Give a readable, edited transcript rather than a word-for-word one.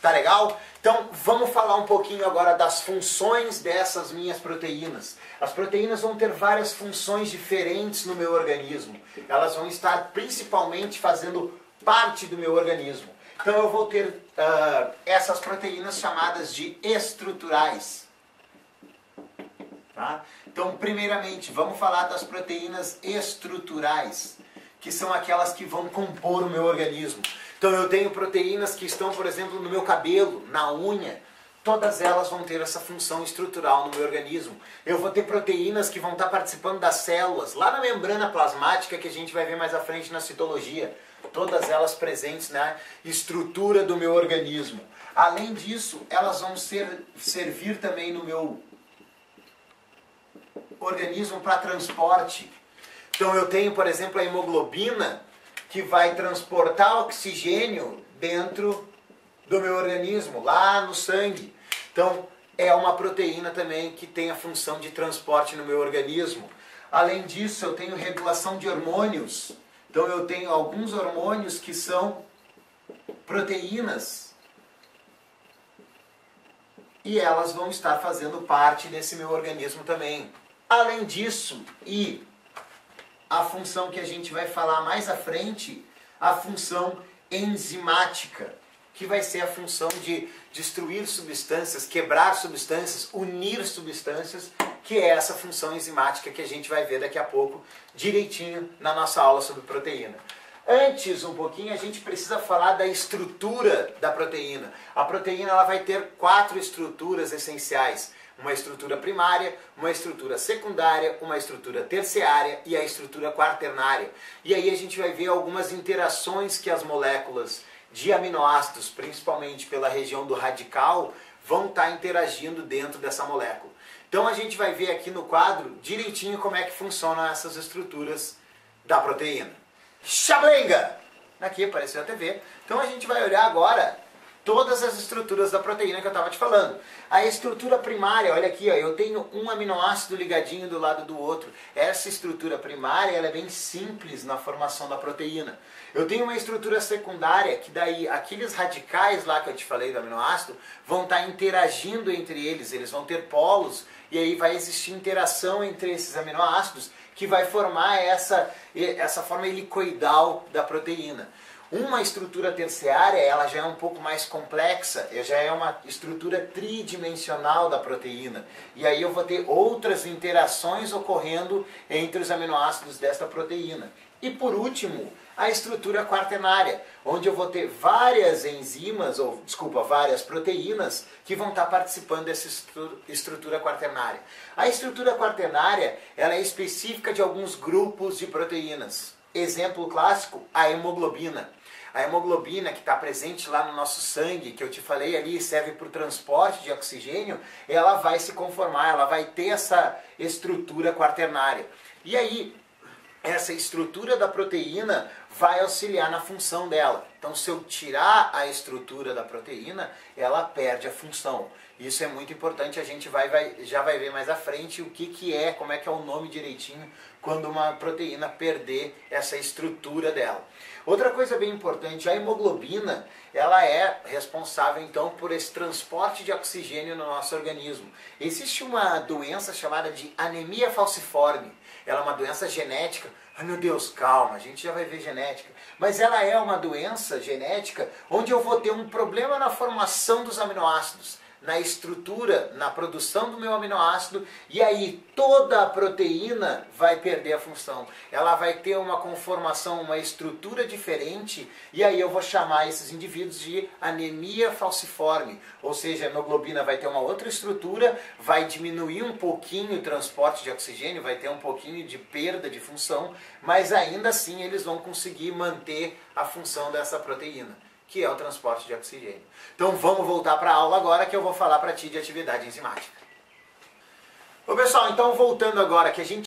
Tá legal? Então vamos falar um pouquinho agora das funções dessas minhas proteínas. As proteínas vão ter várias funções diferentes no meu organismo. Elas vão estar principalmente fazendo parte do meu organismo. Então eu vou ter essas proteínas chamadas de estruturais. Tá? Então primeiramente vamos falar das proteínas estruturais, que são aquelas que vão compor o meu organismo. Então eu tenho proteínas que estão, por exemplo, no meu cabelo, na unha. Todas elas vão ter essa função estrutural no meu organismo. Eu vou ter proteínas que vão estar participando das células, lá na membrana plasmática, que a gente vai ver mais à frente na citologia. Todas elas presentes na estrutura do meu organismo. Além disso, elas vão servir também no meu organismo para transporte. Então eu tenho, por exemplo, a hemoglobina, que vai transportar oxigênio dentro do meu organismo, lá no sangue. Então é uma proteína também que tem a função de transporte no meu organismo. Além disso, eu tenho regulação de hormônios. Então eu tenho alguns hormônios que são proteínas. E elas vão estar fazendo parte desse meu organismo também. Além disso, e a função que a gente vai falar mais à frente, a função enzimática, que vai ser a função de destruir substâncias, quebrar substâncias, unir substâncias, que é essa função enzimática que a gente vai ver daqui a pouco direitinho na nossa aula sobre proteína. Antes, um pouquinho, a gente precisa falar da estrutura da proteína. A proteína ela vai ter 4 estruturas essenciais. Uma estrutura primária, uma estrutura secundária, uma estrutura terciária e a estrutura quaternária. E aí a gente vai ver algumas interações que as moléculas de aminoácidos, principalmente pela região do radical, vão estar interagindo dentro dessa molécula. Então a gente vai ver aqui no quadro direitinho como é que funcionam essas estruturas da proteína. Xablenga! Aqui apareceu a TV. Então a gente vai olhar agora todas as estruturas da proteína que eu estava te falando. A estrutura primária, olha aqui, ó, eu tenho um aminoácido ligadinho do lado do outro. Essa estrutura primária ela é bem simples na formação da proteína. Eu tenho uma estrutura secundária, que daí aqueles radicais lá que eu te falei do aminoácido vão estar interagindo entre eles, eles vão ter polos, e aí vai existir interação entre esses aminoácidos, que vai formar essa forma helicoidal da proteína. Uma estrutura terciária, ela já é um pouco mais complexa, já é uma estrutura tridimensional da proteína. E aí eu vou ter outras interações ocorrendo entre os aminoácidos desta proteína. E por último, a estrutura quaternária, onde eu vou ter várias enzimas, várias proteínas que vão estar participando dessa estrutura quaternária. A estrutura quaternária, ela é específica de alguns grupos de proteínas. Exemplo clássico, a hemoglobina. A hemoglobina que está presente lá no nosso sangue, que eu te falei ali, serve para o transporte de oxigênio, ela vai se conformar, ela vai ter essa estrutura quaternária. E aí, essa estrutura da proteína vai auxiliar na função dela. Então, se eu tirar a estrutura da proteína, ela perde a função. Isso é muito importante, a gente já vai ver mais à frente o que é, como é que é o nome direitinho, quando uma proteína perder essa estrutura dela. Outra coisa bem importante, a hemoglobina, ela é responsável então por esse transporte de oxigênio no nosso organismo. Existe uma doença chamada de anemia falciforme. Ela é uma doença genética. Ai meu Deus, calma, a gente já vai ver genética. Mas ela é uma doença genética onde eu vou ter um problema na formação dos aminoácidos, na estrutura, na produção do meu aminoácido, e aí toda a proteína vai perder a função. Ela vai ter uma conformação, uma estrutura diferente, e aí eu vou chamar esses indivíduos de anemia falciforme. Ou seja, a hemoglobina vai ter uma outra estrutura, vai diminuir um pouquinho o transporte de oxigênio, vai ter um pouquinho de perda de função, mas ainda assim eles vão conseguir manter a função dessa proteína, que é o transporte de oxigênio. Então vamos voltar para a aula agora, que eu vou falar para ti de atividade enzimática. Ô pessoal, então voltando agora, que a gente